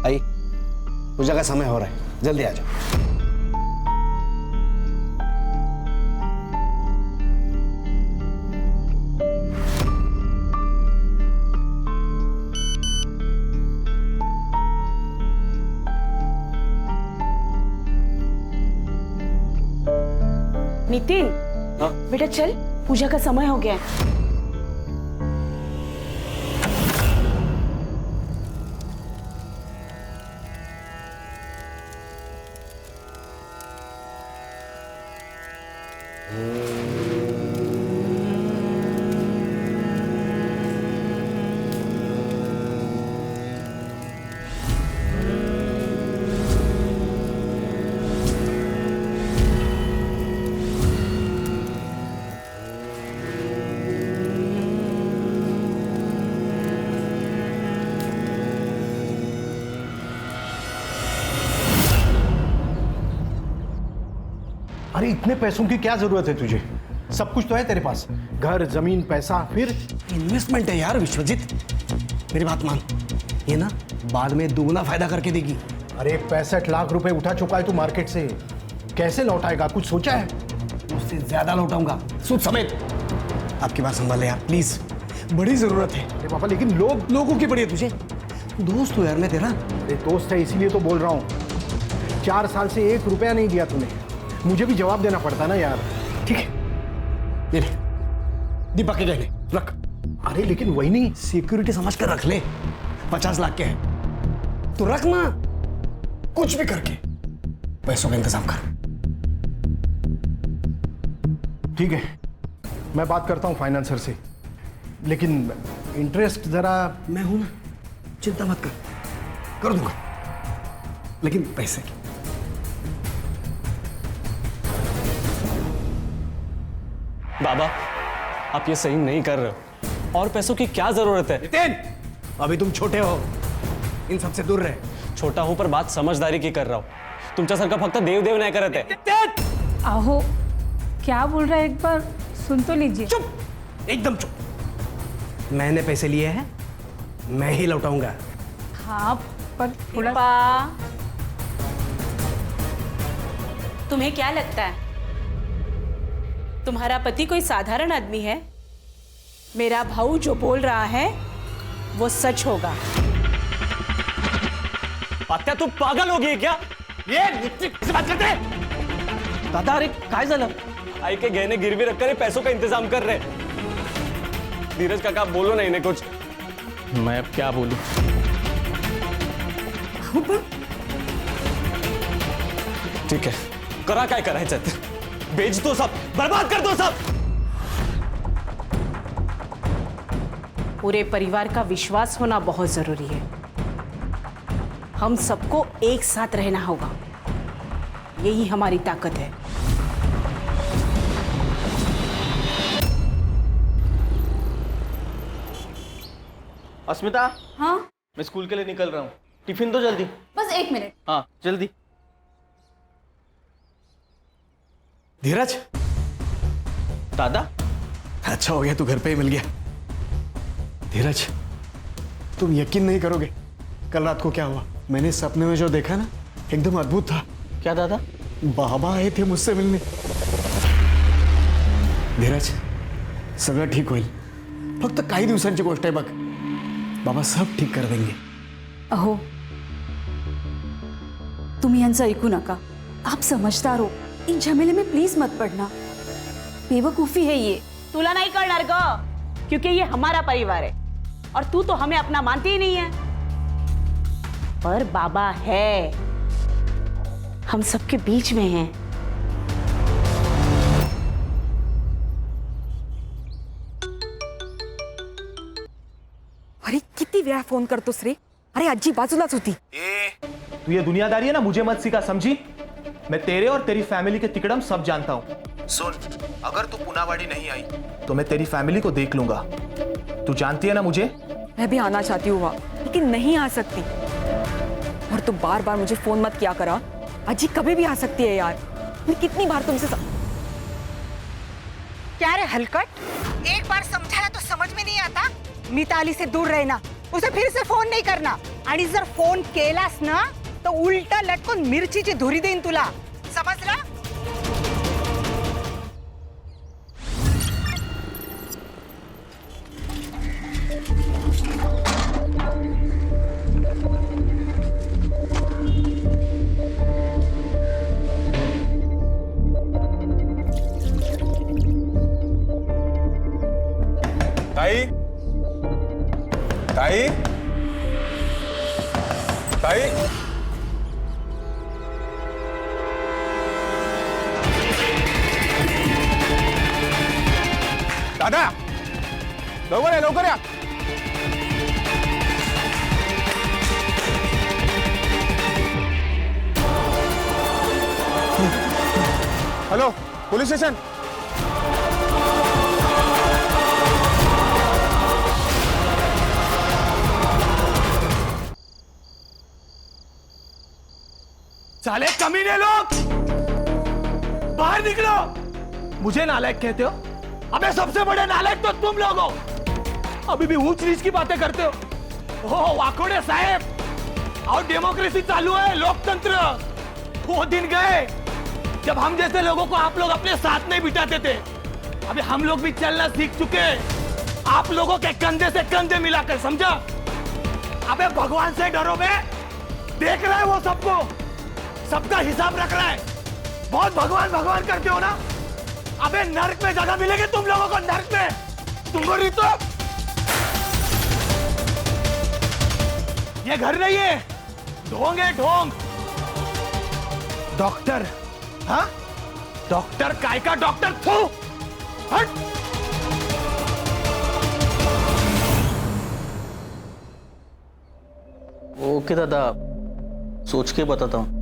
आई, पूजा का समय हो रहा है, जल्दी आ जाओ। नितिन, बेटा चल, पूजा का समय हो गया है। अरे इतने पैसों की क्या जरूरत है तुझे? सब कुछ तो है तेरे पास, घर, जमीन, पैसा। फिर इन्वेस्टमेंट है यार विश्वजीत, मेरी बात मान, ये ना बाद में दुगना फायदा करके देगी। अरे 65 लाख रुपए उठा चुका है तू मार्केट से, कैसे लौटाएगा? कुछ सोचा है? उससे ज्यादा लौटाऊंगा, सूद समेत। आपकी बात संभाले यार प्लीज, बड़ी जरूरत है। अरे पापा लेकिन लोगों की पड़ी है तुझे, दोस्त हो यार मैं तेरा। अरे दोस्त है इसीलिए तो बोल रहा हूँ। 4 साल से 1 रुपया नहीं दिया तूने, मुझे भी जवाब देना पड़ता ना यार। ठीक है, ये ले, दीपक के गहने रख। अरे लेकिन वही नहीं, सिक्योरिटी समझ कर रख ले, 50 लाख के है तो रख ना, कुछ भी करके पैसों का इंतजाम कर। ठीक है, मैं बात करता हूँ फाइनेंसर से, लेकिन इंटरेस्ट जरा। मैं हूं ना, चिंता मत कर दूंगा, लेकिन पैसे की। बाबा, आप ये सही नहीं कर रहे हो, और पैसों की क्या जरूरत है? नितिन, अभी तुम छोटे हो, इन सबसे दूर रहे। छोटा हूं पर बात समझदारी की कर रहा हूं। तुमच्यासारखा फक्त देव नाही करत आहे। आहो, क्या बोल रहा है, एक बार सुन तो लीजिए। चुप, एकदम चुप। मैंने पैसे लिए हैं, मैं ही लौटाऊंगा। हाँ, पर थोड़ा तुम्हें क्या लगता है तुम्हारा पति कोई साधारण आदमी है? मेरा भाऊ जो बोल रहा है वो सच होगा। आत्या तू पागल हो गई क्या? ये किससे बात करते हैं? दादा, अरे काय झालं? आई के गहने गिरवी रखकर पैसों का इंतजाम कर रहे। धीरज काका, बोलो ना इन्हें कुछ। मैं अब क्या बोलूं? ठीक है, करा काय करायचं ते, बेच दो सब, बर्बाद कर दो सब। पूरे परिवार का विश्वास होना बहुत जरूरी है। हम सबको एक साथ रहना होगा, यही हमारी ताकत है। अस्मिता, हाँ, मैं स्कूल के लिए निकल रहा हूँ, टिफिन दो जल्दी। बस 1 मिनट। हाँ जल्दी। धीरज, दादा, अच्छा हो गया तू घर पे ही मिल गया। धीरज, तुम यकीन नहीं करोगे, कल रात को क्या हुआ। मैंने सपने में जो देखा ना, एकदम अद्भुत था। क्या दादा? बाबा आए थे मुझसे मिलने। धीरज, सगळं ठीक होईल, फक्त काही दिवसांची गोष्ट आहे बघ, बाबा सब ठीक कर देंगे। अहो, तुम्ही यांचं ऐकू नका, आप समझदार हो, इन झमेले में प्लीज मत पड़ना, बेवकूफी है ये। तुला नहीं करणार ग, क्योंकि ये हमारा परिवार है और तू तो हमें अपना मानती ही नहीं है। पर बाबा है, हम सबके बीच में हैं। अरे किती वेळा फोन करतोस रे? अरे आजी बाजूलाच होती। तू ये दुनियादारी है ना, मुझे मत सिखा, समझी? मैं तेरे और तेरी फैमिली के तिकड़म सब जानता हूँ। सुन, अगर तू पुनावाड़ी नहीं आई तो मैं तेरी फैमिली को देख लूंगा। तू जानती है ना मुझे। मैं भी आना चाहती हूँ वहाँ, लेकिन नहीं आ सकती। और तू बार बार मुझे फोन मत किया करा, अजी कभी भी आ सकती है यार। मैं कितनी बार तुमसे क्या रे हलकट, एक बार समझाया तो समझ में नहीं आता? मिताली से दूर रहना, उसे फिर से फोन नहीं करना आणि जर फोन केलास ना तो उलटा लटकून मिरचीची धुरी देईन तुला समजलं. ताई ताई ताई दादा लवकर या हॅलो पोलीस स्टेशन. साले कमीने लोग, बाहर निकलो. मुझे नालायक कहते हो? अबे सबसे बड़े नालायक तो तुम लोग हो. अभी भी ऊंच नीच की बातें करते हो. ओ वाकोड़े साहब, और डेमोक्रेसी चालू है, लोकतंत्र. वो दिन गए जब हम जैसे लोगों को आप लोग अपने साथ नहीं बिठाते थे. अभी हम लोग भी चलना सीख चुके हैं, आप लोगों के कंधे से कंधे मिलाकर, समझा? अबे भगवान से डरो बे. देख रहा है वो सबको, सबका हिसाब रख रहा है. बहुत भगवान भगवान करते हो ना. अबे नर्क में जगह मिलेगी तुम लोगों को, नर्क में. तुमको नहीं तो ये घर नहीं है, ढोंग है ढोंग. डॉक्टर, हाँ डॉक्टर काय का डॉक्टर. थू हट. ओके दादा, सोच के बताता हूँ.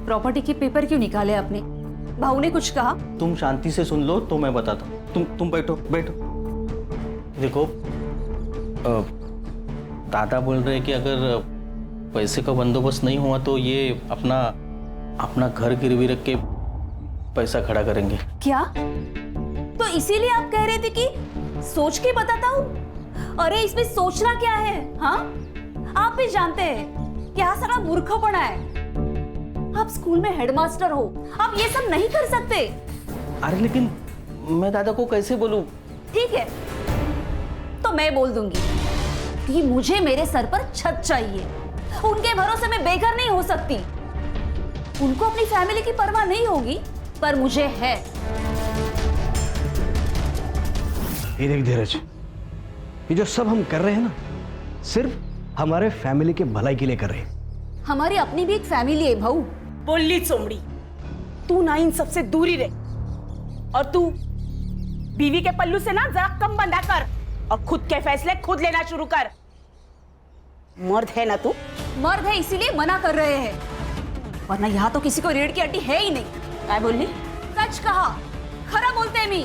प्रॉपर्टी के पेपर क्यों निकाले आपने? भाऊ ने कुछ कहा? तुम शांति से सुन लो तो मैं बताता हूँ. तुम बैठो बैठो. देखो दादा बोल रहे हैं कि अगर पैसे का बंदोबस्त नहीं हुआ तो ये अपना घर गिरवी रख के पैसा खड़ा करेंगे. क्या? तो इसीलिए आप कह रहे थे कि सोच के बताता हूँ? अरे इसमें सोचना क्या है? हाँ, आप भी जानते हैं क्या सारा मूर्खपना है. आप स्कूल में हेडमास्टर हो, आप ये सब नहीं कर सकते. अरे लेकिन मैं दादा को कैसे बोलूं? ठीक है, तो मैं बोल दूंगी कि मुझे मेरे सर पर छत चाहिए. उनके भरोसे मैं बेघर नहीं हो सकती. उनको अपनी फैमिली की परवाह नहीं होगी, पर मुझे है. ये देख धीरज, ये जो सब हम कर रहे हैं ना, सिर्फ हमारे फैमिली के भलाई के लिए कर रहे हैं. हमारी अपनी भी एक फैमिली है भाऊ. बोली चोमड़ी, तू ना इन सबसे दूरी रहे. और तू बीवी के पल्लू से ना जरा कम बंधा कर और खुद के फैसले खुद लेना शुरू कर. मर्द है ना तू? मर्द है इसीलिए मना कर रहे हैं, वरना यहाँ तो किसी को रीढ़ की हड्डी है ही नहीं. क्या बोली? सच कहा, खरा बोलते हैं.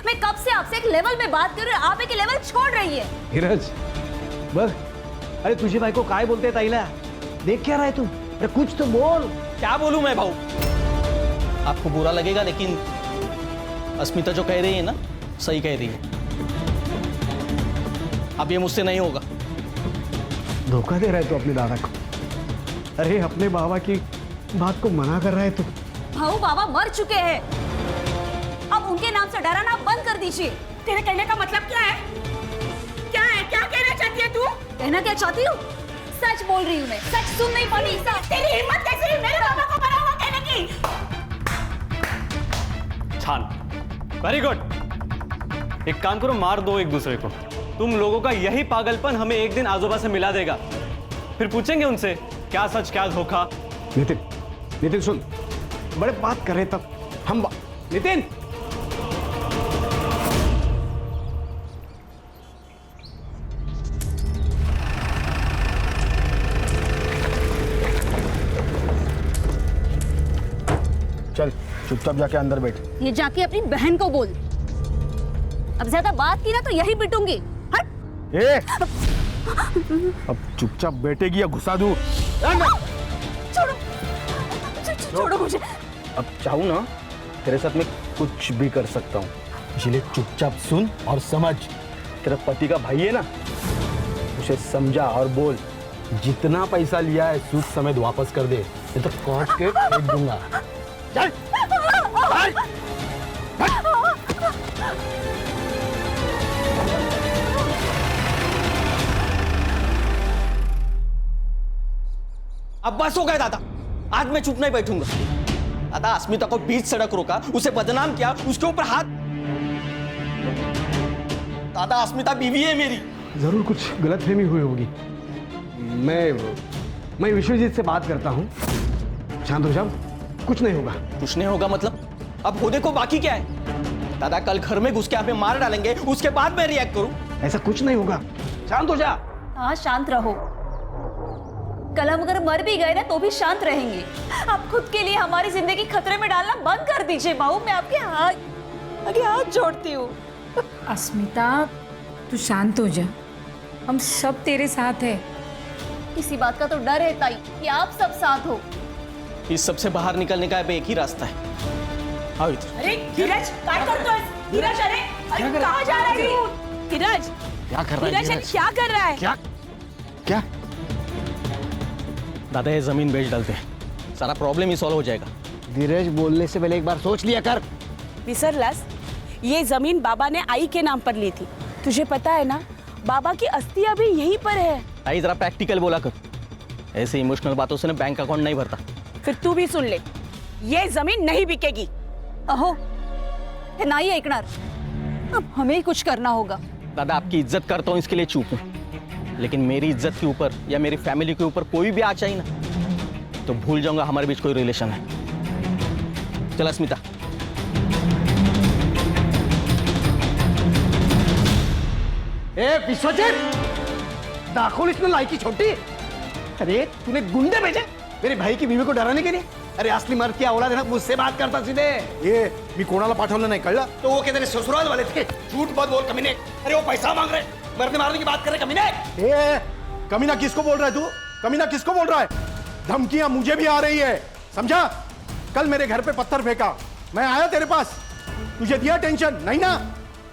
मैं कब से आपसे एक लेवल में बात कर रही हूँ, आप एक लेवल छोड़ रही है. धीरज बस. अरे तुझे भाई को काय बोलते ताईला? देख क्या रहा है तू? अरे कुछ तो बोल. क्या बोलूं मैं भाऊ? आपको बुरा लगेगा लेकिन अस्मिता जो कह रही है ना, सही कह रही है. अब ये मुझसे नहीं होगा. धोखा दे रहा है तू अपने दादा को. अरे अपने बाबा की बात को मना कर रहा है तू. भाऊ बाबा मर चुके हैं, अब उनके नाम से डराना बंद कर दीजिए. तेरे कहने का मतलब क्या है? क्या है? क्या कहना चाहती है तू? कहना क्या चाहती हूँ? सच बोल रही हूँ मैं. सच सुन नहीं पाती. तेरी हिम्मत कैसे हुई मेरे बाबा को मरा हुआ कहने की? छान, वेरी गुड. एक काम करो, मार दो एक दूसरे को. तुम लोगों का यही पागलपन हमें एक दिन आजोबा से मिला देगा. फिर पूछेंगे उनसे क्या सच क्या धोखा. नितिन सुन, बड़े बात कर रहे तब हम. नितिन चल. चुपचाप जाके अंदर बैठ। ये जाके अपनी बहन को बोल। अब ज्यादा बात की ना तो यही पिटूंगी। हट। ए, अब चुपचाप बैठेगी या घुसा दूं? छोड़ो मुझे। अब चाहूँ ना तेरे साथ मैं कुछ भी कर सकता हूँ, इसलिए चुपचाप सुन और समझ। तेरा पति का भाई है ना, उसे समझा और बोल जितना पैसा लिया है सूद समेत वापस कर दे, नहीं तो काट के फेंक दूंगा। चल, चल। अब बस हो गया दादा, आज मैं चुप नहीं बैठूंगा। दादा अस्मिता को बीच सड़क रोका, उसे बदनाम किया, उसके ऊपर हाथ। दादा अस्मिता बीवी है मेरी। जरूर कुछ गलतफहमी हुई होगी। मैं विश्वजीत से बात करता हूँ। शांत हो जाओ, कुछ नहीं होगा। कुछ नहीं होगा मतलब? अब होने को बाकी क्या है? दादा कल घर में घुस के हमें मार डालेंगे, उसके बाद मैं रिएक्ट करूं? ऐसा कुछ नहीं होगा, शांत हो जा। हाँ शांत रहो। कल हम अगर मर भी गए ना तो भी शांत रहेंगे। आप खुद के लिए हमारी जिंदगी खतरे में डालना बंद कर दीजिए बाबू। मैं आपके हाथ जोड़ती हूँ। अस्मिता तू शांत हो जा, हम सब तेरे साथ है। इसी बात का तो डर है ताई कि आप सब साथ हो। इस सब से बाहर निकलने का अब एक ही रास्ता है। आओ इधर। अरे धीरज क्या करते हो? धीरज अरे कहाँ जा रहा है तू? धीरज क्या कर रहा है धीरज क्या कर रहा है? क्या? दादा ये जमीन बेच डालते हैं, सारा प्रॉब्लम ही सॉल्व हो जाएगा। धीरज, बोलने से पहले एक बार सोच लिया कर। विसरलास, ये जमीन बाबा ने आई के नाम पर ली थी। तुझे पता है ना, बाबा की अस्थि अभी यहीं पर है। आई जरा प्रैक्टिकल बोला कर, ऐसे इमोशनल बातों से ना बैंक अकाउंट नहीं भरता। फिर तू भी सुन ले, ये जमीन नहीं बिकेगी। अहो हे नाही ऐकणार, अब हमें ही कुछ करना होगा। दादा आपकी इज्जत करता हूँ इसके लिए चुप हूँ, लेकिन मेरी इज्जत के ऊपर या मेरी फैमिली के ऊपर कोई भी आ चाहिए ना तो भूल जाऊंगा हमारे बीच कोई रिलेशन है। चल अस्मिता। ए विश्वजीत, दाखोल इसमें लायकी छोटी। अरे तूने गुंडे भेजे मेरे भाई की बीवी को डराने के लिए? अरे असली मर्द की औलाद है ना, मुझसे बात करता सीधे। ये मी कोणाला पाठवलं नाही, कळलं? तो वो कहते ससुराल वाले थे। झूठ मत बोल कमीने। अरे वो पैसा मांग रहे, मरने मारने की बात कर रहे कमीने। ए, कमीना किसको बोल रहा है तू? कमीना किसको बोल रहा है? धमकियां मुझे भी आ रही है, समझा? कल मेरे घर पे पत्थर फेंका, मैं आया तेरे पास, तुझे दिया टेंशन नहीं ना?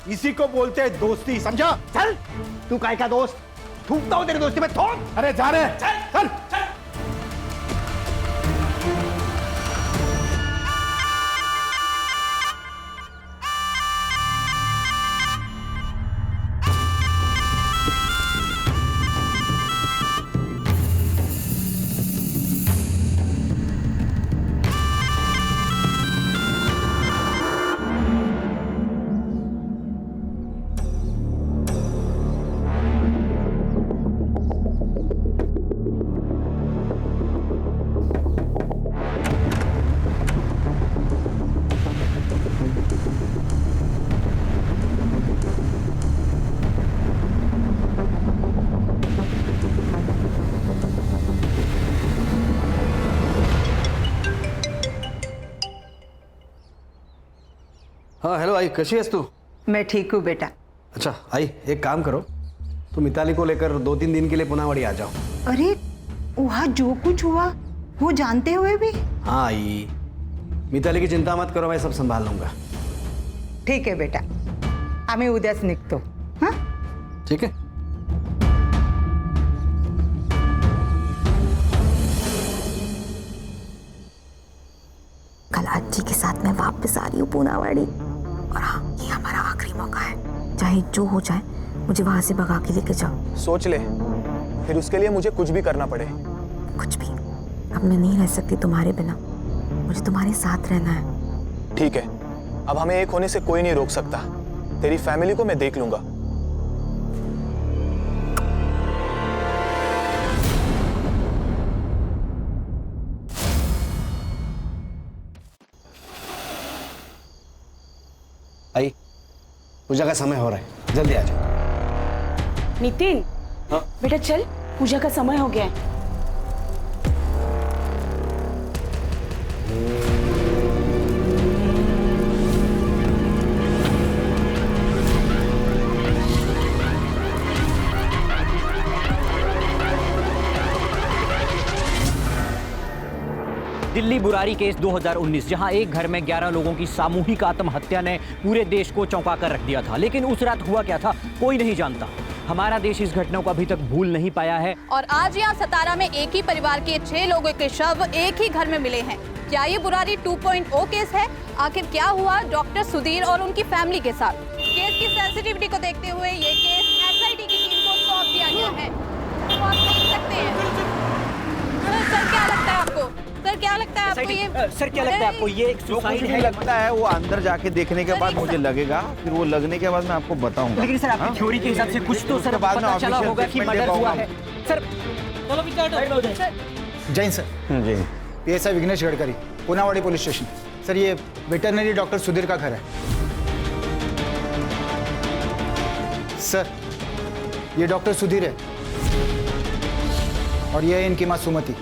इसी को बोलते हैं दोस्ती, समझा? चल, तू काय का दोस्त? थूकता हूँ तेरी दोस्ती में, थूक। अरे जा रहे, चल। हाँ हेलो आई, कैसी है तू? मैं ठीक हूँ बेटा। अच्छा आई, एक काम करो, तो मिताली को लेकर 2-3 दिन के लिए पुनावाड़ी आ जाओ। अरे वहाँ जो कुछ हुआ वो जानते हुए भी? हाँ आई, मिताली की चिंता मत करो, मैं सब संभाल लूंगा। ठीक है बेटा, आम्ही उद्याच निघतो। हाँ ठीक है। कल आजी के साथ मैं वापस आ रही हूँ पूनावाड़ी, और हाँ ये हमारा आखिरी मौका है। चाहे जो हो जाए मुझे वहां से भगा के लेके जाओ। सोच ले, फिर उसके लिए मुझे कुछ भी करना पड़े। कुछ भी, अब मैं नहीं रह सकती तुम्हारे बिना, मुझे तुम्हारे साथ रहना है। ठीक है, अब हमें एक होने से कोई नहीं रोक सकता। तेरी फैमिली को मैं देख लूंगा। आई, पूजा का समय हो रहा है, जल्दी आ जाओ। नितिन, हाँ? बेटा चल, पूजा का समय हो गया है। दिल्ली बुरारी केस 2019, जहां एक घर में 11 लोगों की सामूहिक आत्महत्या ने पूरे देश को चौंका कर रख दिया था। लेकिन उस रात हुआ क्या था, कोई नहीं जानता। हमारा देश इस घटना को अभी तक भूल नहीं पाया है। और आज यहाँ सतारा में एक ही परिवार के 6 लोगों के शव एक ही घर में मिले हैं। क्या ये बुरारी 2.0 केस है? आखिर क्या हुआ डॉक्टर सुधीर और उनकी फैमिली के साथ? केस की सेंसिटिविटी को देखते हुए ये केस एसआईटी की टीम को सौंप दिया गया है। तो आप देख सकते हैं। सर क्या लगता है आपको? सर क्या लगता है आपको ये? सर क्या लगता है आपको ये एक सुसाइड है? लगता है वो अंदर जाके देखने के बाद मुझे लगेगा, फिर वो लगने के बाद मैं आपको बताऊंगा। लेकिन सर आपकी थ्योरी के हिसाब से कुछ तो सर पता चला होगा कि मर्डर हुआ है। Sir Jain sir. जी PSI Vighnesh Gadkari, Punawadi police station. Sir ये वेटरनरी डॉक्टर सुधीर का घर है। सर ये डॉक्टर सुधीर है और ये है इनकी मां सुमति।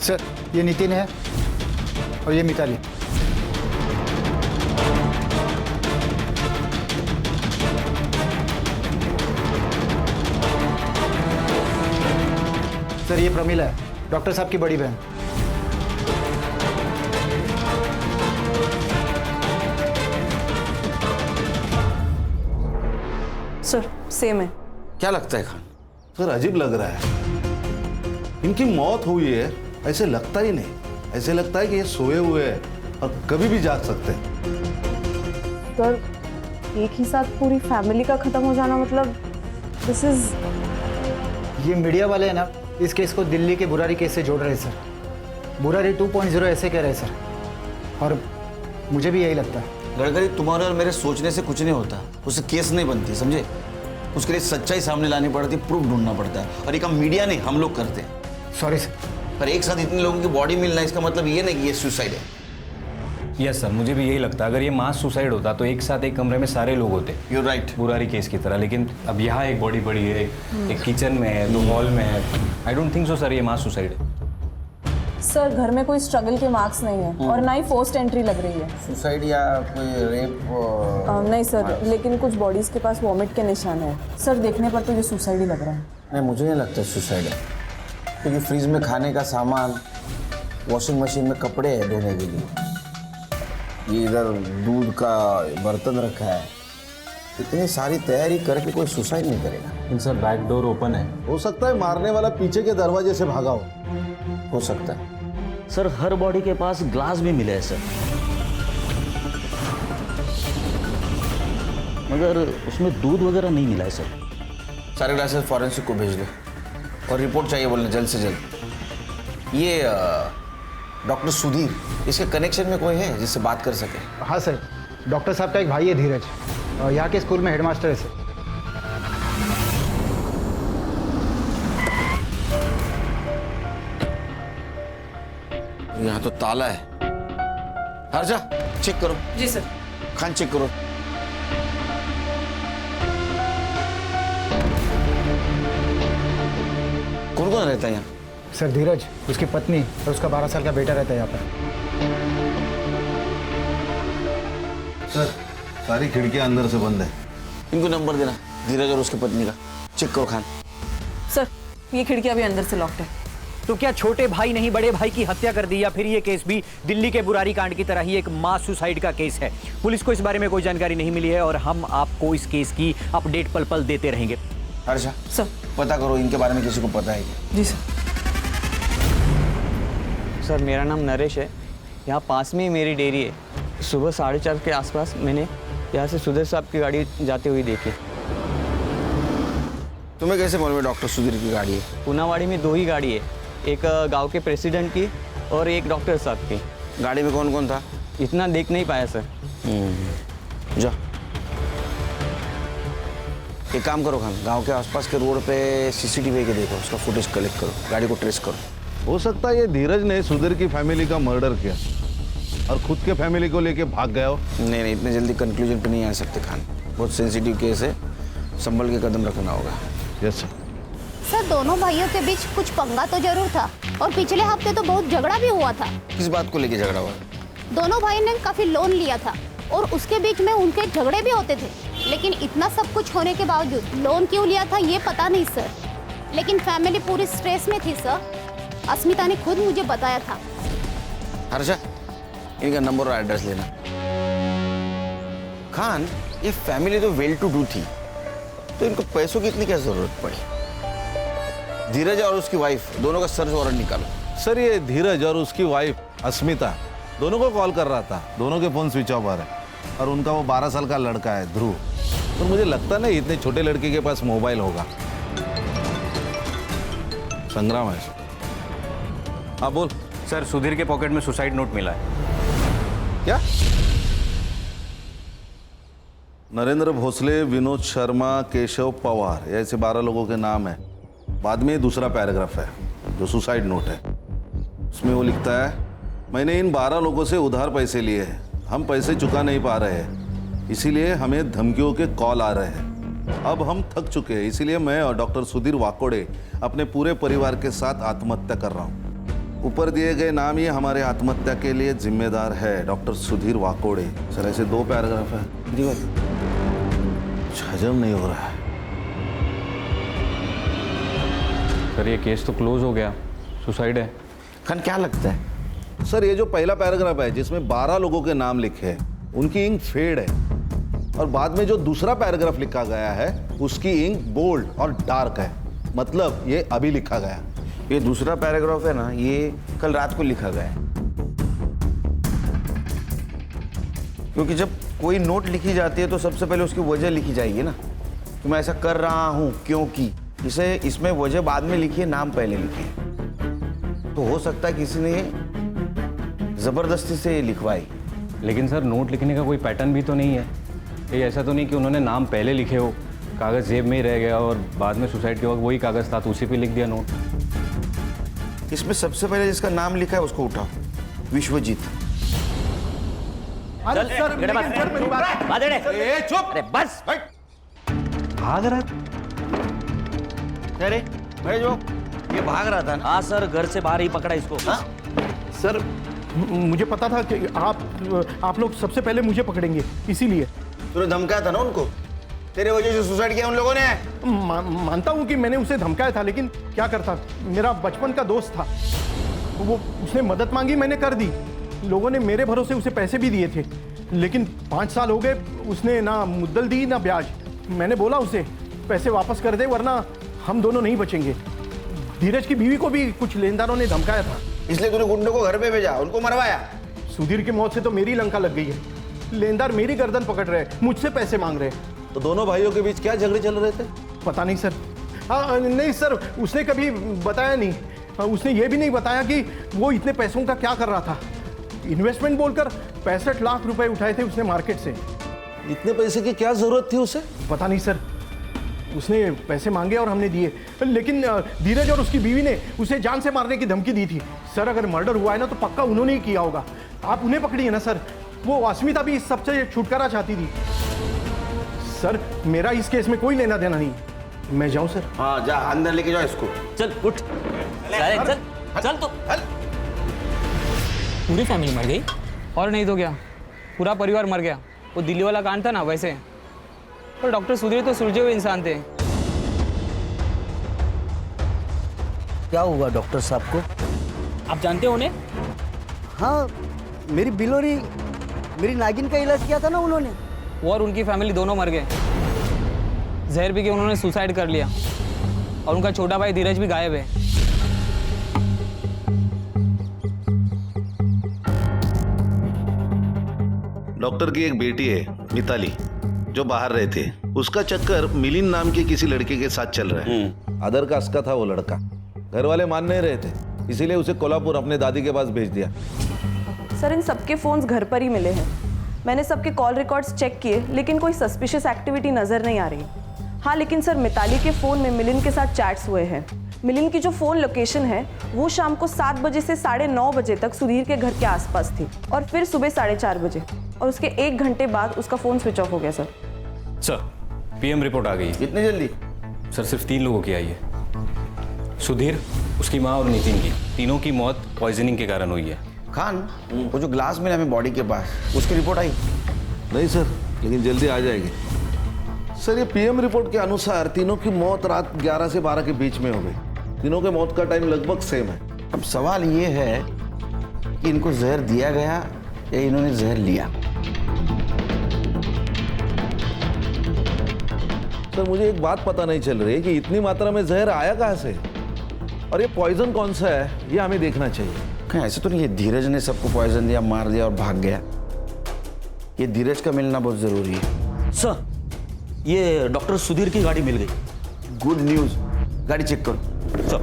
सर ये नितिन है और ये मिताली। सर ये प्रमिला है, डॉक्टर साहब की बड़ी बहन। सर सेम है। क्या लगता है खान? सर अजीब लग रहा है। इनकी मौत हुई है ऐसे लगता ही नहीं, ऐसे लगता है कि ये सोए हुए हैं और कभी भी जाग सकते हैं। सर एक ही साथ पूरी फैमिली का खत्म हो जाना, मतलब दिस इज। ये मीडिया वाले हैं ना, इस केस को दिल्ली के बुरारी केस से जोड़ रहे हैं सर। बुरारी 2.0 ऐसे कह रहे हैं सर, और मुझे भी यही लगता है। गडकरी तुम्हारे और मेरे सोचने से कुछ नहीं होता, उससे केस नहीं बनती, समझे? उसके लिए सच्चाई सामने लानी पड़ती, प्रूफ ढूंढना पड़ता है, और ये काम मीडिया नहीं हम लोग करते हैं। Sorry sir. पर एक साथ इतने लोगों की बॉडी मिलना, इसका मतलब ये नहीं कि ये सुसाइड है। यस सर, मुझे भी यही लगता है। अगर ये मास सुसाइड होता तो एक साथ एक कमरे में सारे लोग होते। You're right. बुरारी केस की तरह। लेकिन अब यहाँ एक बॉडी पड़ी है, एक किचन में है, 2 हॉल में है। I don't think so sir ये मास सुसाइड है। सर घर में कोई स्ट्रगल के मार्क्स नहीं है और ना ही फोर्स्ड एंट्री लग रही है। सुसाइड या कोई रेप? नहीं सर, लेकिन कुछ बॉडीज के पास वॉमिट के निशान है। सर देखने पर तो ये सुसाइड ही लग रहा है। नहीं, मुझे नहीं लगता सुसाइड है, क्योंकि फ्रिज में खाने का सामान, वॉशिंग मशीन में कपड़े हैं धोने के लिए, ये इधर दूध का बर्तन रखा है। इतनी सारी तैयारी करके कोई सुसाइड नहीं करेगा। लेकिन सर बैक डोर ओपन है। हो सकता है मारने वाला पीछे के दरवाजे से भागा हो सकता है। सर हर बॉडी के पास ग्लास भी मिले हैं सर, मगर उसमें दूध वगैरह नहीं मिला है सर। सारे ग्लासेस फॉरेंसिक को भेज दो और रिपोर्ट चाहिए बोलना जल्द से जल्द। ये डॉक्टर सुधीर, इसके कनेक्शन में कोई है जिससे बात कर सके? हाँ सर, डॉक्टर साहब का एक भाई है धीरज, यहाँ के स्कूल में हेडमास्टर है सर। यहाँ तो ताला है। हर्षा चेक करो। जी सर। खान चेक करो। कौन कौन रहता है यहाँ? सर धीरज, उसकी पत्नी और उसका 12 साल का बेटा रहता है यहाँ पर। सर सारी खिड़कियां अंदर से बंद है। इनको नंबर देना धीरज और उसकी पत्नी का। चेक करो खान। सर ये खिड़कियां भी अंदर से लॉक्ड है। तो क्या छोटे भाई नहीं बड़े भाई की हत्या कर दी, या फिर ये केस भी दिल्ली के बुरारी कांड की तरह ही एक मास सुसाइड का केस है? पुलिस को इस बारे में कोई जानकारी नहीं मिली है और हम आपको इस केस की अपडेट पल पल देते रहेंगे। हर्षा सर पता करो इनके बारे में किसी को पता है क्या? जी सर। सर मेरा नाम नरेश है, यहाँ पास में ही मेरी डेयरी है। सुबह 4:30 के आसपास मैंने यहाँ से सुधीर साहब की गाड़ी जाते हुए देखी। तुम्हें कैसे मालूम है डॉक्टर सुधीर की गाड़ी है? पुनावाड़ी में 2 ही गाड़ी है, एक गांव के प्रेसिडेंट की और एक डॉक्टर साहब की। गाड़ी में कौन कौन था? इतना देख नहीं पाया सर। जा एक काम करो खान, गांव के आसपास के रोड पे CCTV के देखो, उसका फुटेज कलेक्ट करो, गाड़ी को ट्रेस करो। हो सकता है ये धीरज ने सुधीर की फैमिली का मर्डर किया और खुद के फैमिली को लेके भाग गया हो। नहीं, इतने जल्दी कंक्लूजन पे नहीं आ सकते खान, बहुत सेंसिटिव केस है, संभल के कदम रखना होगा। Yes sir. सर दोनों भाइयों के बीच कुछ पंगा तो जरूर था और पिछले हफ्ते तो बहुत झगड़ा भी हुआ था। किस बात को लेके झगड़ा हुआ? दोनों भाई ने काफी लोन लिया था और उसके बीच में उनके झगड़े भी होते थे, लेकिन इतना सब कुछ होने के बावजूद लोन क्यों लिया था ये पता नहीं सर, लेकिन फैमिली पूरी स्ट्रेस में थी सर। अस्मिता ने खुद मुझे बताया था। हर्षा, इनका नंबर और एड्रेस लेना। खान, ये फैमिली तो वेल टू डू थी, तो इनको पैसों की इतनी क्या जरूरत पड़ी? धीरज और उसकी वाइफ दोनों का सर्च वारंट निकालो। सर ये धीरज और उसकी वाइफ अस्मिता दोनों को कॉल कर रहा था, दोनों के फोन स्विच ऑफ आ रहे हैं और उनका वो 12 साल का लड़का है ध्रुव, और मुझे लगता नहीं इतने छोटे लड़के के पास मोबाइल होगा। संग्राम है। हाँ बोल। सर सुधीर के पॉकेट में सुसाइड नोट मिला है। क्या? नरेंद्र भोसले, विनोद शर्मा, केशव पवार, ऐसे 12 लोगों के नाम है। बाद में दूसरा पैराग्राफ है जो सुसाइड नोट है, उसमें वो लिखता है, मैंने इन 12 लोगों से उधार पैसे लिए हैं, हम पैसे चुका नहीं पा रहे हैं, इसीलिए हमें धमकियों के कॉल आ रहे हैं। अब हम थक चुके हैं, इसीलिए मैं और डॉक्टर सुधीर वाकोड़े अपने पूरे परिवार के साथ आत्महत्या कर रहा हूँ। ऊपर दिए गए नाम ही हमारे आत्महत्या के लिए जिम्मेदार है, डॉक्टर सुधीर वाकोड़े। सर ऐसे 2 पैराग्राफ है, हजम नहीं हो रहा है। सर ये केस तो क्लोज हो गया, सुसाइड है। खान क्या लगता है? सर ये जो पहला पैराग्राफ है जिसमें 12 लोगों के नाम लिखे हैं, उनकी इंक फेड है, और बाद में जो दूसरा पैराग्राफ लिखा गया है उसकी इंक बोल्ड और डार्क है, मतलब ये अभी लिखा गया। ये दूसरा पैराग्राफ है ना, ये कल रात को लिखा गया है, क्योंकि जब कोई नोट लिखी जाती है तो सबसे पहले उसकी वजह लिखी जाएगी ना, कि मैं ऐसा कर रहा हूं क्योंकि। इसे इसमें वजह बाद में लिखी है, नाम पहले लिखे है, तो हो सकता है किसी ने जबरदस्ती से लिखवाई। लेकिन सर नोट लिखने का कोई पैटर्न भी तो नहीं है, ये ऐसा तो नहीं कि उन्होंने नाम पहले लिखे हो, कागज़ जेब में ही रह गया और बाद में सुसाइड के वक्त वही कागज़ था तो उसी पे लिख दिया नोट। इसमें सबसे पहले जिसका नाम लिखा है उसको उठाओ, विश्वजीत। अरे सर मेरी बात। ए चुप! अरे बस भाग रहा था? अरे भाई जो ये भाग रहा था ना? हाँ सर, घर से बाहर ही पकड़ा इसको। हाँ? सर मुझे पता था कि आप लोग सबसे पहले मुझे पकड़ेंगे, इसीलिए। तूने धमकाया था ना उनको? तेरे वजह से सुसाइड किया उन लोगों ने? मानता हूं कि मैंने उसे धमकाया था, लेकिन क्या करता, मेरा बचपन का दोस्त था वो, उसने मदद मांगी, मैंने कर दी। लोगों ने मेरे भरोसे उसे पैसे भी दिए थे, लेकिन 5 साल हो गए, उसने ना मुद्दल दी ना ब्याज। मैंने बोला उसे पैसे वापस कर दे वरना हम दोनों नहीं बचेंगे। धीरज की बीवी को भी कुछ लेनदारों ने धमकाया था, इसलिए तूने गुंडों को घर पे भेजा, उनको मरवाया। सुधीर की मौत से तो मेरी लंका लग गई है, लेनदार मेरी गर्दन पकड़ रहे हैं, मुझसे पैसे मांग रहे हैं। तो दोनों भाइयों के बीच क्या झगड़े चल रहे थे? पता नहीं सर। नहीं सर, उसने कभी बताया नहीं। उसने ये भी नहीं बताया कि वो इतने पैसों का क्या कर रहा था। इन्वेस्टमेंट बोलकर 65 लाख रुपए उठाए थे उसने मार्केट से। इतने पैसे की क्या जरूरत थी उसे? पता नहीं सर, उसने पैसे मांगे और हमने दिए, लेकिन धीरज और उसकी बीवी ने उसे जान से मारने की धमकी दी थी। सर अगर मर्डर हुआ है ना तो पक्का उन्होंने ही किया होगा। आप उन्हें पकड़िए ना सर, वो अस्मिता भी इस सबसे छुटकारा चाहती थी। सर मेरा इस केस में कोई लेना देना नहीं, मैं जाऊं सर? हाँ जा, अंदर लेके जाओ इसको। चल उठ, चल तो। पूरी फैमिली मर गई? और नहीं तो क्या, पूरा परिवार मर गया। वो दिल्ली वाला कांड था ना वैसे। पर डॉक्टर सुधीर तो सुलझे हुए इंसान थे। क्या हुआ डॉक्टर साहब को? आप जानते हो उन्हें? हाँ, मेरी बिलोरी, मेरी नागिन का इलाज किया था ना उन्होंने। वो और उनकी फैमिली दोनों मर गए। जहर पी के उन्होंने सुसाइड कर लिया और उनका छोटा भाई धीरज भी गायब है। डॉक्टर की एक बेटी है मिताली, जो बाहर रहती है। उसका चक्कर मिलिंद नाम के किसी लड़के के साथ चल रहा है। आदर कास्ट का था वो लड़का। घर वाले मान नहीं रहे थे, इसीलिए उसे कोल्हापुर अपने दादी के पास भेज दिया। सर इन सबके फोन्स घर पर ही मिले हैं। मैंने सबके कॉल रिकॉर्ड्स चेक किए, लेकिन कोई सस्पिशियस एक्टिविटी नजर नहीं आ रही। हाँ लेकिन सर मिताली के फोन में मिलिंद के साथ चैट्स हुए हैं। मिलिंद की जो फोन लोकेशन है वो शाम को 7 बजे से 9:30 बजे तक सुधीर के घर के आसपास थी, और फिर सुबह 4:30 बजे, और उसके 1 घंटे बाद उसका फोन स्विच ऑफ हो गया। सर पीएम रिपोर्ट आ गई। इतनी जल्दी? सर सिर्फ 3 लोगों की आई है। सुधीर, उसकी माँ और नितिन की, तीनों की मौत पॉइजनिंग के कारण हुई है। खान, वो जो ग्लास मिला हमें बॉडी के पास, उसकी रिपोर्ट आई? नहीं सर, लेकिन जल्दी आ जाएगी। सर, ये पीएम रिपोर्ट के अनुसार तीनों की मौत रात 11 से 12 के बीच में हो गई। तीनों के मौत का टाइम लगभग सेम है। अब सवाल ये है कि इनको जहर दिया गया या इन्होंने जहर लिया। सर, मुझे एक बात पता नहीं चल रही कि इतनी मात्रा में जहर आया कहाँ से, और ये पॉइजन कौन सा है, ये हमें देखना चाहिए। कहीं ऐसे तो नहीं है धीरज ने सबको पॉइजन दिया, मार दिया और भाग गया। ये धीरज का मिलना बहुत जरूरी है। सर, ये डॉक्टर सुधीर की गाड़ी मिल गई। Good news. गाड़ी चेक करो। सर,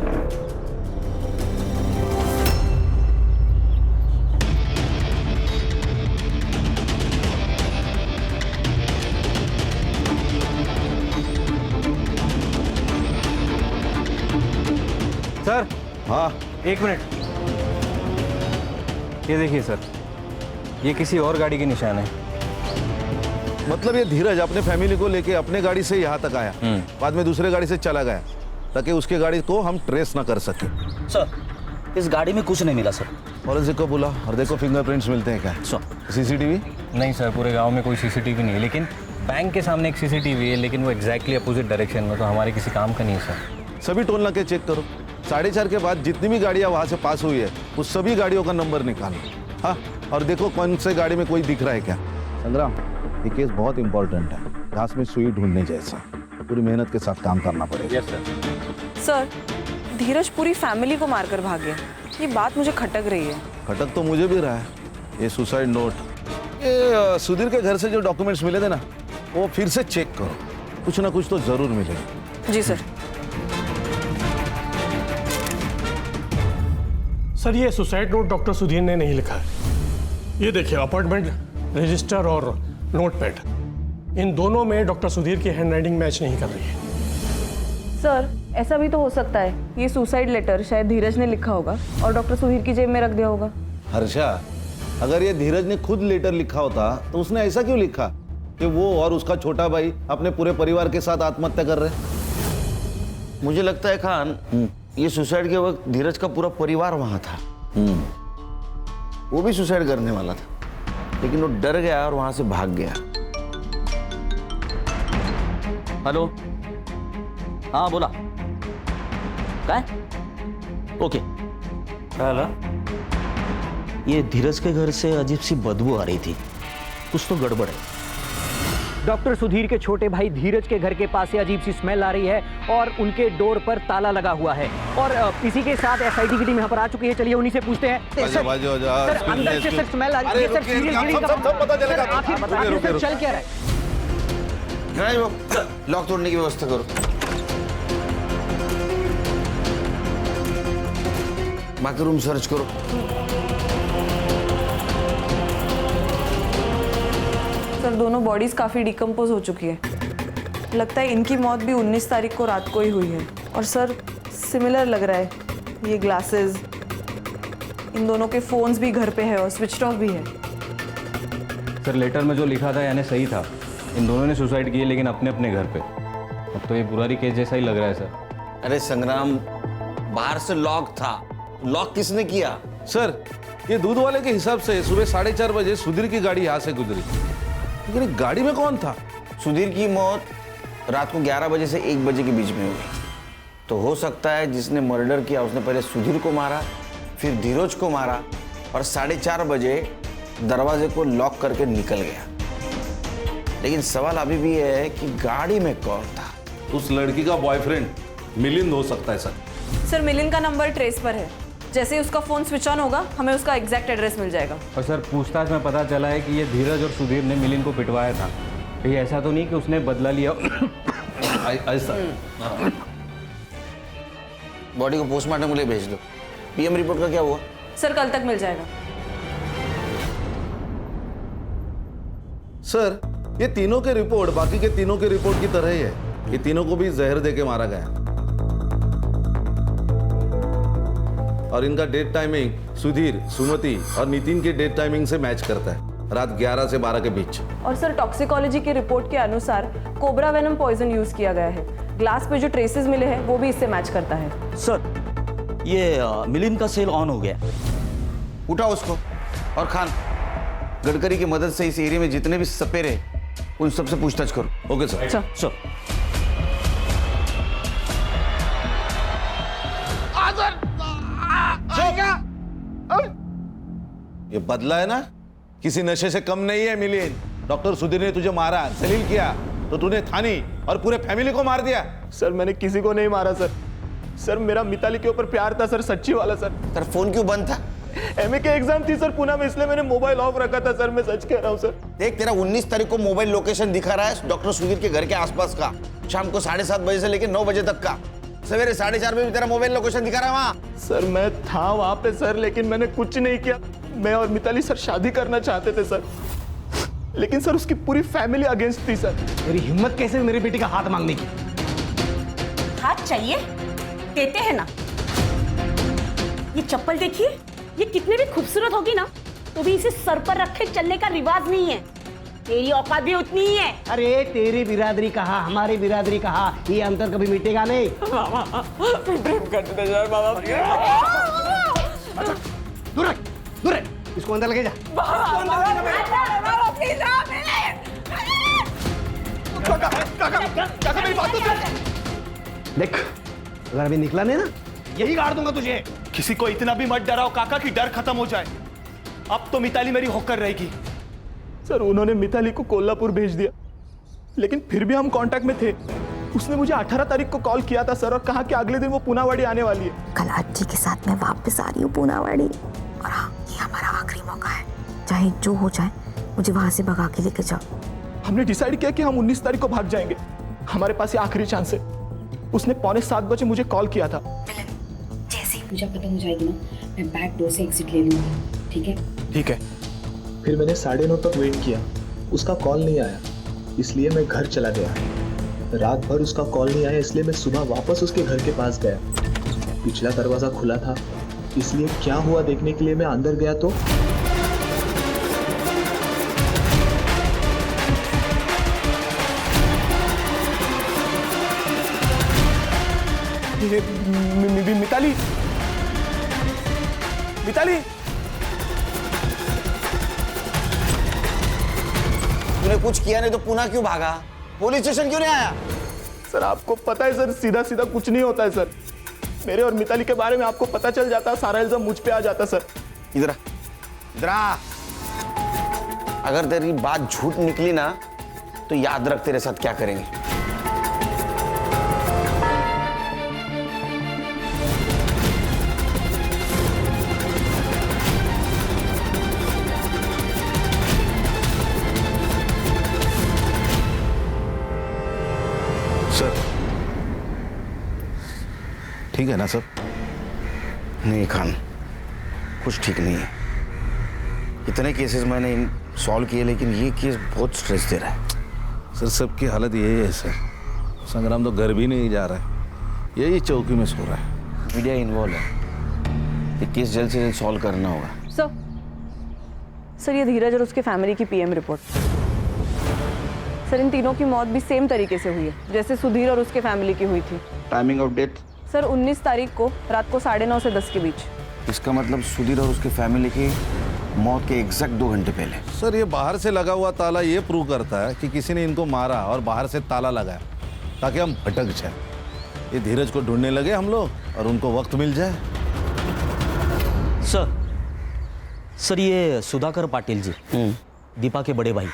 सर, हाँ, 1 मिनट। ये देखिए सर, ये किसी और गाड़ी के निशान है। मतलब ये धीरज अपने फैमिली को लेके अपने गाड़ी से यहाँ तक आया, बाद में दूसरे गाड़ी से चला गया ताकि उसके गाड़ी को हम ट्रेस ना कर सके। सर, इस गाड़ी में कुछ नहीं मिला सर। फॉरेंसिक को बुला और देखो फिंगरप्रिंट्स मिलते हैं क्या। सीसीटीवी? नहीं सर, पूरे गांव में कोई सीसीटीवी नहीं है, लेकिन बैंक के सामने एक सीसीटीवी है, लेकिन वो एग्जैक्टली अपोजिट डायरेक्शन में, तो हमारे किसी काम का नहीं है सर। सभी टोल नाके चेक करो। 4:30 के बाद जितनी भी गाड़ियाँ वहाँ से पास हुई है उस सभी गाड़ियों का नंबर निकालो। हाँ, और देखो कौन से गाड़ी में कोई दिख रहा है क्या। संग्राम, ये केस बहुत इंपॉर्टेंट है, घास में सुई ढूंढने जैसा। पूरी मेहनत के साथ काम करना पड़ेगा। Yes sir. सर, धीरज पूरी फैमिली को मारकर भाग गया, ये बात मुझे खटक रही है। खटक तो मुझे भी रहा है। ये सुसाइड नोट, ये सुधीर के घर से जो डॉक्यूमेंट्स मिले थे ना, वो फिर से चेक करो, कुछ ना कुछ तो जरूर मिलेगा। जी सर। सर, ये सुसाइड नोट डॉक्टर सुधीर ने नहीं लिखा है। ये देखिए, अपॉइंटमेंट रजिस्टर और नोटपैड, इन दोनों में डॉक्टर सुधीर की हैंडराइटिंग मैच नहीं कर रही है। सर, ऐसा भी तो हो सकता है ये सुसाइड लेटर शायद धीरज ने लिखा होगा और डॉक्टर सुधीर की जेब में रख दिया होगा। हर्षा, अगर ये धीरज ने खुद लेटर लिखा होता तो उसने ऐसा क्यों लिखा कि वो और उसका छोटा भाई अपने पूरे परिवार के साथ आत्महत्या कर रहे हैं? मुझे लगता है खान, ये सुसाइड के वक्त धीरज का पूरा परिवार वहां था। वो भी सुसाइड करने वाला था, लेकिन वो डर गया और वहां से भाग गया। हेलो, हाँ बोला। क्या? ओके। हेलो, ये धीरज के घर से अजीब सी बदबू आ रही थी, कुछ तो गड़बड़ है। डॉक्टर सुधीर के छोटे भाई धीरज के घर के पास से अजीब सी स्मेल आ रही है और उनके डोर पर ताला लगा हुआ है। और इसी के साथ एसआईटी की टीम यहाँ पर आ चुकी है। चलिए उन्हीं से पूछते हैं। सर, अंदर से सर स्मेल आ रही है। सर, आखिर चल क्या रहा है? लॉक तोड़ने की व्यवस्था करो। बाकी रूम सर्च करो। सर, दोनों बॉडीज काफ़ी डिकम्पोज हो चुकी है। लगता है इनकी मौत भी 19 तारीख को रात को ही हुई है। और सर, सिमिलर लग रहा है, ये ग्लासेस, इन दोनों के फोन्स भी घर पे है और स्विच ऑफ भी है। सर, लेटर में जो लिखा था यानी सही था, इन दोनों ने सुसाइड किए लेकिन अपने अपने घर पे। अब तो ये बुरारी केस जैसा ही लग रहा है सर। अरे संग्राम, बाहर से लॉक था, लॉक किसने किया? सर, ये दूध वाले के हिसाब से सुबह 4:30 बजे सुधीर की गाड़ी यहाँ से गुजरी, लेकिन गाड़ी में कौन था? सुधीर की मौत रात को 11 बजे से 1 बजे के बीच में हुई। तो हो सकता है जिसने मर्डर किया उसने पहले सुधीर को मारा, फिर धीरज को मारा और 4:30 बजे दरवाजे को लॉक करके निकल गया। लेकिन सवाल अभी भी है कि गाड़ी में कौन था? उस लड़की का बॉयफ्रेंड मिलिंद हो सकता है सर। सर, मिलिंद का नंबर ट्रेस पर है। जैसे ही उसका फोन स्विच ऑन होगा, हमें उसका एग्जैक्ट एड्रेस मिल जाएगा। और सर, पूछताछ में पता चला है कि ये धीरज और सुधीर ने मिलिंद को पिटवाया था। ये ऐसा तो नहीं कि उसने बदला लिया ऐसा। बॉडी को पोस्टमार्टम के लिए भेज दो। पीएम रिपोर्ट का क्या हुआ? सर, कल तक मिल जाएगा। सर, ये तीनों के रिपोर्ट बाकी के तीनों के रिपोर्ट की तरह ही है। ये तीनों को भी जहर देके मारा गया और इनका डेट टाइमिंग सुधीर, सुमति और नितिन के डेट टाइमिंग से मैच करता है, रात 11 से 12 के बीच। और सर, टॉक्सिकोलॉजी की रिपोर्ट के अनुसार कोबरा वेनम पॉइजन यूज किया गया है। ग्लास पे जो ट्रेसेस मिले हैं वो भी इससे मैच करता है। सर ये मिलिंद का सेल ऑन हो गया। उठा उसको और खान गडकरी की मदद से इस एरिया में जितने भी सपेरे उन सबसे पूछताछ करो। Okay sir. सर ये बदला है ना, किसी नशे से कम नहीं है मिलिंद। डॉक्टर सुधीर ने तुझे मारा, जलील किया, तो तूने थानी और पूरे फैमिली को मार दिया। सर मैंने किसी को नहीं मारा सर। सर मेरा मिताली के ऊपर प्यार था सर, सच्ची वाला सर। तेरा फोन क्यों बंद था? एमए के एग्जाम थी सर पुणे में, इसलिए मैंने मोबाइल ऑफ रखा था सर। मैं सच कह रहा हूँ सर। देख तेरा 19 तारीख को मोबाइल लोकेशन दिखा रहा है डॉक्टर सुधीर के घर के आसपास का, शाम को 7:30 बजे से लेकर 9 बजे तक का। सवेरे 4:30 बजे भी तेरा मोबाइल लोकेशन दिखा रहा है वहाँ। सर मैं था वहाँ पे सर, लेकिन मैंने कुछ नहीं किया। मैं और मिताली सर शादी करना चाहते थे सर, लेकिन सर उसकी पूरी फैमिली अगेंस्ट थी सर। मेरी हिम्मत कैसे मेरी बेटी का हाथ मांगने की? हाथ चाहिए, देते हैं ना। ये चप्पल देखिए, ये कितनी भी खूबसूरत होगी ना तो भी इसे सर पर रखे चलने का रिवाज नहीं है। तेरी औकात भी उतनी ही है। अरे तेरी बिरादरी कहा, हमारी बिरादरी कहा, ये अंतर कभी मिटेगा नहीं। दूर रख, दूर रख, इसको अंदर लगे जा। देख अगर अभी निकला नहीं ना, यही गाड़ दूंगा तुझे। किसी को इतना भी मत डराओ काका कि डर खत्म हो जाए। अब तो मिताली मेरी होकर रहेगी। सर उन्होंने मिताली को कोल्हापुर भेज दिया, लेकिन फिर भी हम कांटेक्ट में थे। उसने मुझे 18 तारीख को कॉल किया था सर, और कहा कि अगले दिन वो पुनावाड़ी आने वाली है। कल आजी के साथ मैं वापस आ रही हूँ पुनावाड़ी, और हाँ ये हमारा आखिरी मौका है। चाहे जो हो जाए मुझे वहां से भगा के लेके जाओ। हमने डिसाइड किया कि हम 19 तारीख को भाग जाएंगे। हमारे पास ये आखिरी चांस है। उसने 6:45 बजे मुझे कॉल किया था। जैसे ही पूजा खत्म हो जाएगी ना, मैं बैक डोर से एग्जिट ले लूंगी। ठीक है? ठीक है। फिर मैंने 9:30 तक वेट किया, उसका कॉल नहीं आया, इसलिए मैं घर चला गया। रात भर उसका कॉल नहीं आया, इसलिए मैं सुबह वापस उसके घर के पास गया। पिछला दरवाजा खुला था, इसलिए क्या हुआ देखने के लिए मैं अंदर गया तो मिताली, मिताली, तूने कुछ किया नहीं तो पुणे क्यों भागा? पुलिस स्टेशन क्यों नहीं आया? सर आपको पता है सर, सीधा सीधा कुछ नहीं होता है सर। मेरे और मिताली के बारे में आपको पता चल जाता, सारा इल्जाम मुझ पे आ जाता सर। इधर आ, इधर आ। अगर तेरी बात झूठ निकली ना तो याद रख तेरे साथ क्या करेंगे। सर ठीक है ना सब? नहीं खान, कुछ ठीक नहीं है। इतने केसेस मैंने सॉल्व किए, लेकिन ये केस बहुत स्ट्रेस दे रहा है। सर सबकी हालत यही है सर। संग्राम तो घर भी नहीं जा रहा है, यही चौकी में सो रहा है। मीडिया इन्वॉल्व है, ये केस जल्द से जल्द सॉल्व करना होगा। सर ये धीरज और उसके फैमिली की पीएम रिपोर्ट। सर इन तीनों की मौत भी सेम तरीके से हुई है जैसे सुधीर और उसके फैमिली की हुई थी। Timing of death? सर 19 तारीख को रात को 9:30 से 10 के बीच। इसका मतलब सुधीर और उसके फैमिली की मौत के एग्जैक्ट 2 घंटे पहले। सर ये बाहर से लगा हुआ ताला ये प्रूव करता है कि किसी ने इनको मारा और बाहर से ताला लगाया ताकि हम भटक जाए। ये धीरज को ढूंढने लगे हम लोग और उनको वक्त मिल जाए। सर ये सुधाकर पाटिल जी, दीपा के बड़े भाई।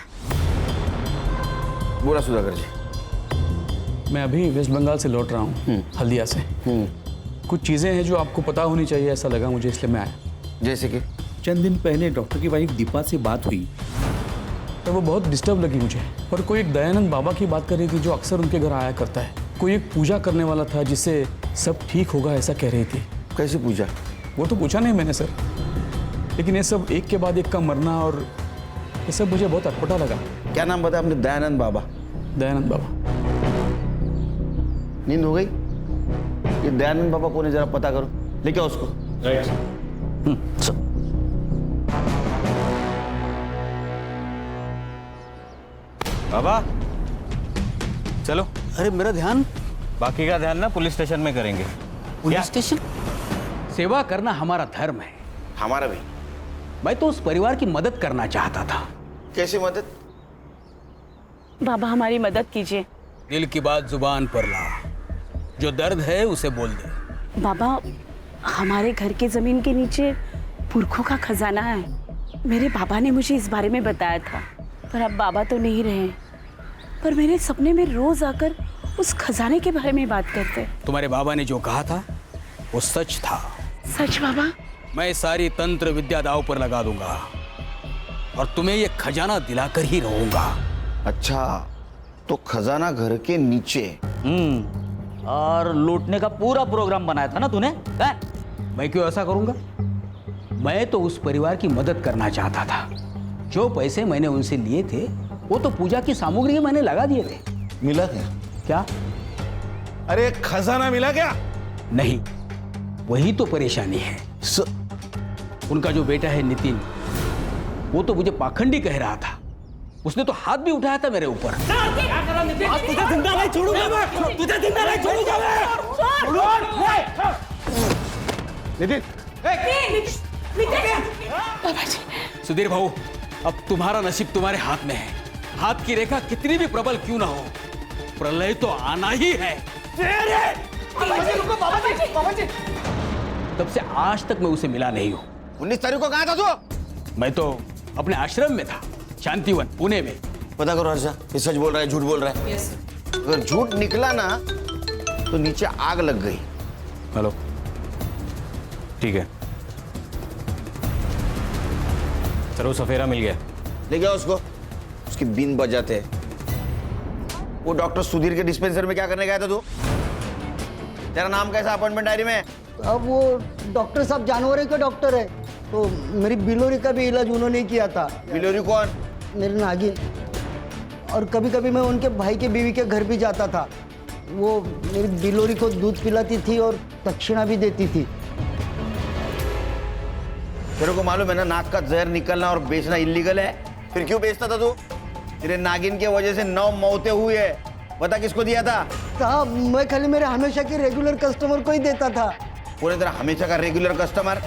बोला सुधाकर जी। मैं अभी वेस्ट बंगाल से लौट रहा हूँ, हल्दिया से। कुछ चीज़ें हैं जो आपको पता होनी चाहिए, ऐसा लगा मुझे, इसलिए मैं आया। जैसे कि चंद दिन पहले डॉक्टर की वाइफ दीपा से बात हुई तो वो बहुत डिस्टर्ब लगी मुझे। और कोई एक दयानंद बाबा की बात कर रही थी जो अक्सर उनके घर आया करता है। कोई एक पूजा करने वाला था जिससे सब ठीक होगा ऐसा कह रही थी। कैसे पूजा? वो तो पूछा नहीं मैंने सर, लेकिन ये सब एक के बाद एक का मरना और ये सब मुझे बहुत अटपटा लगा। क्या नाम बताया आपने? दयानंद बाबा? दयानंद बाबा। नींद हो गई? ये दयानंद बाबा कौन है जरा पता करो, लेके आओ उसको। बाबा चलो। अरे मेरा ध्यान, बाकी का ध्यान ना पुलिस स्टेशन में करेंगे। Police station? सेवा करना हमारा धर्म है। हमारा भी। मैं तो उस परिवार की मदद करना चाहता था। कैसे मदद? बाबा हमारी मदद कीजिए। दिल की बात जुबान पर ला, जो दर्द है उसे बोल दे। बाबा हमारे घर के जमीन के नीचे पुरखों का खजाना है। मेरे बाबा ने मुझे इस बारे में बताया था, पर अब बाबा तो नहीं रहे, पर मेरे सपने में रोज आकर उस खजाने के बारे में बात करते। तुम्हारे बाबा ने जो कहा था वो सच था। सच बाबा? मैं सारी तंत्र विद्या दांव पर लगा दूंगा और तुम्हें ये खजाना दिलाकर ही रहूंगा। अच्छा, तो खजाना घर के नीचे। और लूटने का पूरा प्रोग्राम बनाया था ना तूने? मैं क्यों ऐसा करूंगा? मैं तो उस परिवार की मदद करना चाहता था। जो पैसे मैंने उनसे लिए थे वो तो पूजा की सामग्री में मैंने लगा दिए थे। मिला क्या? क्या? अरे खजाना मिला क्या? नहीं, वही तो परेशानी है। उनका जो बेटा है नितिन, वो तो मुझे पाखंडी कह रहा था। उसने तो हाथ भी उठाया था मेरे ऊपर। तुझे जिंदा नहीं छोड़ूंगा मैं, तुझे जिंदा नहीं छोड़ूंगा नितिन! सुधीर भाऊ, अब तुम्हारा नसीब तुम्हारे हाथ में है। हाथ की रेखा कितनी भी प्रबल क्यों ना हो, प्रलय तो आना ही है। तब से आज तक मैं उसे मिला नहीं हूँ। 19 तारीख को कहाँ था तू? मैं तो अपने आश्रम में था, शांतिवन, पुणे में। पता करो हर्षा, ये सच बोल रहा है झूठ बोल रहा है? अगर झूठ निकला ना तो नीचे आग लग गई। हेलो, ठीक है सर, वो सफेरा मिल गया। ले गया उसको, उसकी बीन बजाते हैं। वो डॉक्टर सुधीर के डिस्पेंसर में क्या करने गया था तू? तेरा नाम कैसा अपॉइंटमेंट डायरी में? अब वो डॉक्टर साहब जानवरों के डॉक्टर है, तो मेरी बिलोरी का भी इलाज उन्होंने ही किया था। बिलोरी कौन? मेरी नागिन। और कभी कभी मैं उनके भाई के बीवी के घर भी जाता था। वो मेरी बिलोरी को दूध पिलाती थी और दक्षिणा भी देती थी। तेरे को मालूम है ना, नाक का जहर निकलना और बेचना इलीगल है। फिर क्यों बेचता था तू? तेरे नागिन की वजह से 9 मौतें हुई है। पता किसको दिया था? साहब, मैं खाली मेरे हमेशा के रेगुलर कस्टमर को ही देता था। पूरे तेरा हमेशा का रेगुलर कस्टमर?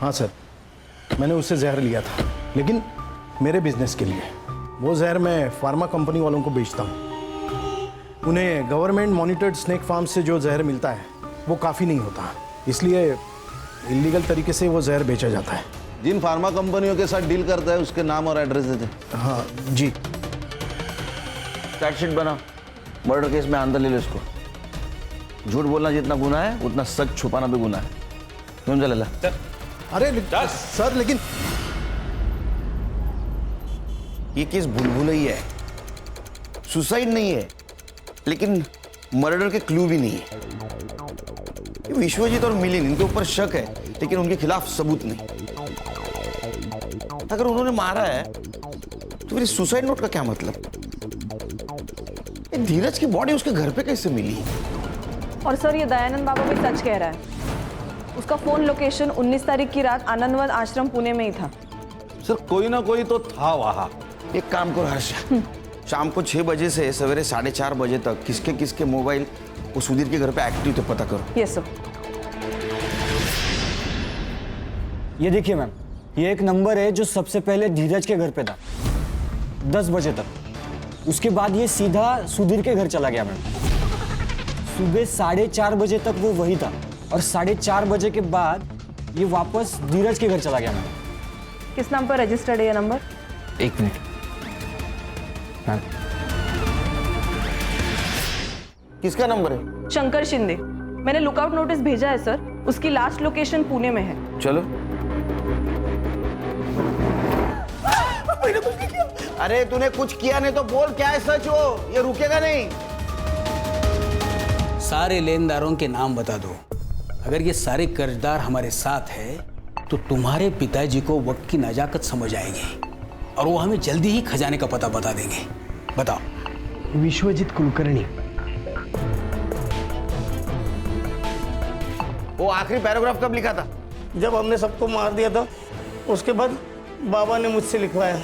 हाँ सर, मैंने उससे जहर लिया था, लेकिन मेरे बिजनेस के लिए। वो जहर मैं फार्मा कंपनी वालों को बेचता हूँ। उन्हें गवर्नमेंट मॉनिटर्ड स्नेक फार्म से जो जहर मिलता है वो काफ़ी नहीं होता, इसलिए इलीगल तरीके से वो जहर बेचा जाता है। जिन फार्मा कंपनियों के साथ डील करता है उसके नाम और एड्रेस देते। हाँ जी। चार्जशीट बना, मर्डर केस में अंदर ले लो इसको। झूठ बोलना जितना गुनाह है उतना सच छुपाना भी गुनाह है। क्यों चलेला? अरे सर, लेकिन ये केस भूल ही है, सुसाइड नहीं है, लेकिन मर्डर के क्लू भी नहीं है। विश्वजीत और मिलिंद, इनके ऊपर शक है, लेकिन उनके खिलाफ सबूत नहीं। अगर उन्होंने मारा है तो फिर सुसाइड नोट का क्या मतलब? धीरज की बॉडी उसके घर पे कैसे मिली? और सर, ये दयानंद बाबा भी सच कह रहा है। उसका फोन लोकेशन 19 तारीख की रात आनंदवन आश्रम पुणे में ही था। सर, कोई ना कोई तो था वहां। एक काम करो हर्षा, शाम को 6 बजे से सवेरे 4:30 बजे तक किसके किसके मोबाइल वो सुधीर के घर पे एक्टिव थे पता करो। Yes sir. ये देखिए मैम, ये एक नंबर है जो सबसे पहले धीरज के घर पे था 10 बजे तक। उसके बाद ये सीधा सुधीर के घर चला गया मैम। सुबह 4:30 बजे तक वो वही था और 4:30 बजे के बाद ये वापस धीरज के घर चला गया मैम। किस नाम पर रजिस्टर्ड है ये नंबर? 1 minute ma'am. किसका नंबर है? शंकर शिंदे। मैंने लुकआउट नोटिस भेजा है सर। उसकी लास्ट लोकेशन पुणे में है। चलो। अरे तूने कुछ किया नहीं तो बोल, क्या है सच? वो ये रुकेगा नहीं। सारे लेनदारों के नाम बता दो। अगर ये सारे कर्जदार हमारे साथ है तो तुम्हारे पिताजी को वक्त की नजाकत समझ आएगी और वो हमें जल्दी ही खजाने का पता बता देंगे। बताओ। विश्वजीत कुलकर्णी। वो आखिरी पैराग्राफ कब लिखा था? जब हमने सबको मार दिया था, उसके बाद बाबा ने मुझसे लिखवाया।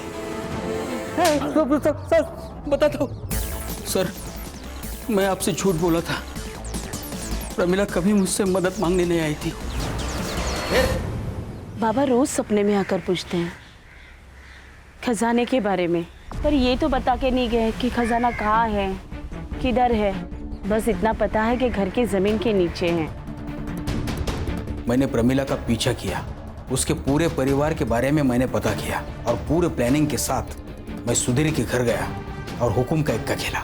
सर बताता हूँ सर, मैं आपसे झूठ बोला था। प्रमिला कभी मुझसे मदद मांगने नहीं आई थी। बाबा रोज सपने में आकर पूछते हैं खजाने के बारे में, पर ये तो बता के नहीं गए कि खजाना कहाँ है, किधर है। बस इतना पता है कि घर की जमीन के नीचे है। मैंने प्रमिला का पीछा किया, उसके पूरे परिवार के बारे में मैंने पता किया और पूरे प्लानिंग के साथ मैं सुधीर के घर गया और हुकुम का इक्का खेला।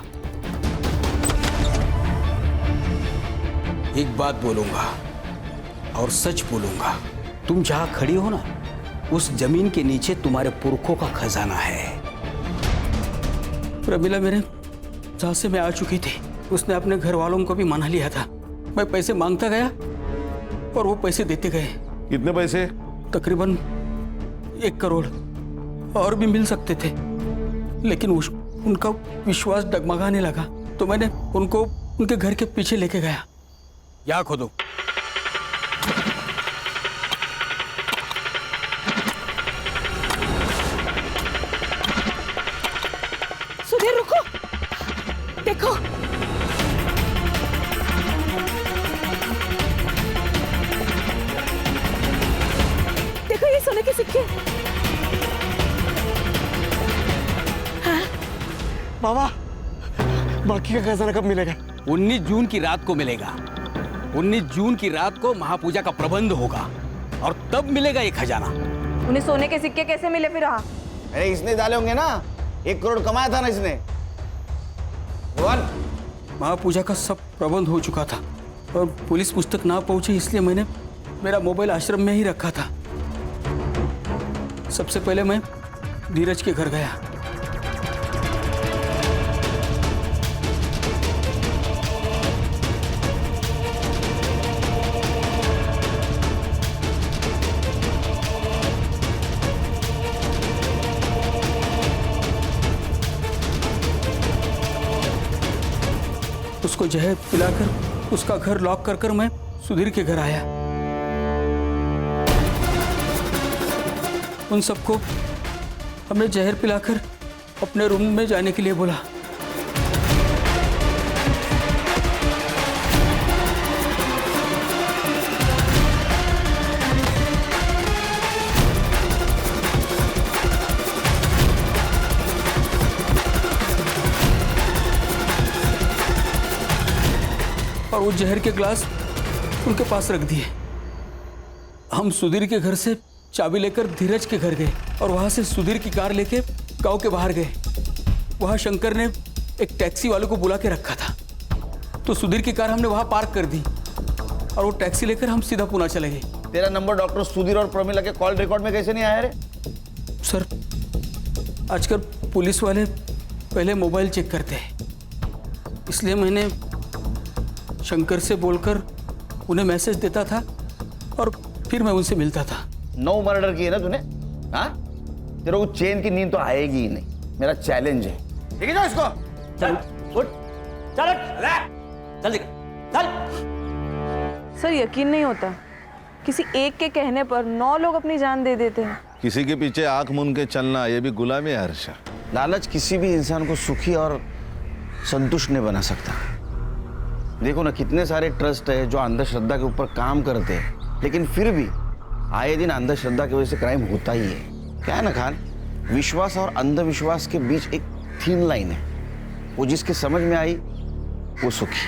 एक बात बोलूंगा और सच बोलूंगा, तुम जहां खड़ी हो ना, उस जमीन के नीचे तुम्हारे पुरखों का खजाना है। प्रमिला मेरे झांसे में आ चुकी थी, उसने अपने घर वालों को भी मना लिया था। मैं पैसे मांगता गया और वो पैसे देते गए। कितने पैसे? तकरीबन 1 करोड़, और भी मिल सकते थे, लेकिन उनका विश्वास डगमगाने लगा तो मैंने उनको उनके घर के पीछे लेके गया। यहाँ खोदो। सुधीर रुको, देखो देखो ये सोने के सिक्के। बाबा, बाकी का खजाना कब मिलेगा? 19 जून की रात को मिलेगा। 19 जून की रात को महापूजा का प्रबंध होगा और तब मिलेगा ये खजाना। उन्हें सोने के सिक्के कैसे मिले फिर? अरे इसने डाले होंगे ना, 1 करोड़ कमाया था ना इसने। महापूजा का सब प्रबंध हो चुका था और पुलिस मुझ तक ना पहुंची, इसलिए मैंने मेरा मोबाइल आश्रम में ही रखा था। सबसे पहले मैं धीरज के घर गया। उसको जहर पिलाकर उसका घर लॉक कर मैं सुधीर के घर आया। उन सबको हमने जहर पिलाकर अपने रूम में जाने के लिए बोला। और वो जहर के ग्लास उनके पास रख दिए। हम सुधीर के घर से चाबी लेकर धीरज के घर गए और वहां से सुधीर की कार लेके गांव के बाहर गए। वहां शंकर ने एक टैक्सी वाले को बुला के रखा था, तो सुधीर की कार हमने वहां पार्क कर दी और वो टैक्सी लेकर हम सीधा पुणे चले गए। तेरा नंबर डॉक्टर सुधीर और प्रमिला के कॉल रिकॉर्ड में कैसे नहीं आया रे? सर, आजकल पुलिस वाले पहले मोबाइल चेक करते हैं, इसलिए मैंने शंकर से बोलकर उन्हें मैसेज देता था और फिर मैं उनसे मिलता था। 9 मर्डर किए ना तूने? हाँ, तेरे को चैन की नींद तो आएगी ही नहीं। मेरा चैलेंज है। ठीक है ना इसको? चल उठ, चल चल चल। सर यकीन नहीं होता, किसी एक के कहने पर 9 लोग अपनी जान दे देते हैं। किसी के पीछे आंख मूंद के चलना, ये भी गुलामी है हर्षा। लालच किसी भी इंसान को सुखी और संतुष्ट नहीं बना सकता। देखो ना, कितने सारे ट्रस्ट है जो अंधश्रद्धा के ऊपर काम करते हैं, लेकिन फिर भी आए दिन अंधश्रद्धा की वजह से क्राइम होता ही है। क्या है ना खान, विश्वास और अंधविश्वास के बीच एक थीन लाइन है, वो जिसके समझ में आई वो सुखी।